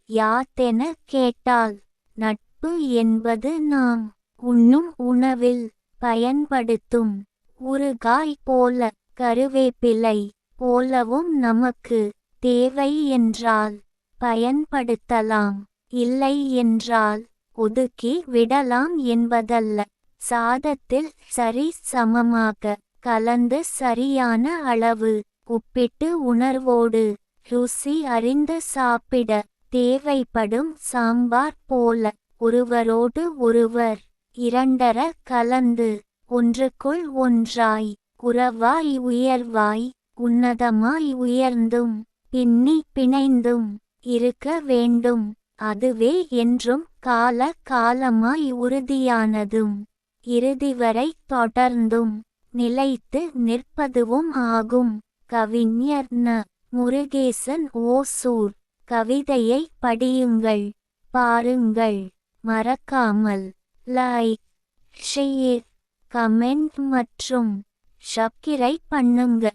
யாதென கேட்டால், நட்பு என்பது நாம் உண்ணும் உணவில் பயன்படுத்தும் ஊறுகாய் போல, கருவேப்பிலை போலவும் நமக்கு தேவை என்றால் பயன்படுத்தலாம், இல்லை என்றால் ஒதுக்கி விடலாம் என்பதல்ல. சாதத்தில் சரி சமமாக கலந்து சரியான அளவு உப்பிட்டு உணர்வோடு ருசி அறிந்து சாப்பிட தேவைப்படும் சாம்பார் போல, ஒருவரோடு ஒருவர் இரண்டர கலந்து ஒன்றுக்குள் ஒன்றாய் உறவாய் உயர்வாய் உன்னதமாய் உயர்ந்தும் பின்னி பிணைந்தும் இருக்க வேண்டும். அதுவே என்றும் கால காலமாய் உறுதியானதும் இறுதிவரை தொடர்ந்தும் நிலைத்து நிற்பதுவும் ஆகும். கவிஞர் ந. முருகேசன் ஓசூர். கவிதையை படியுங்கள், பாருங்கள். மறக்காமல் லைக், ஷேர், கமெண்ட் மற்றும் சப்ஸ்கிரைப் பண்ணுங்க.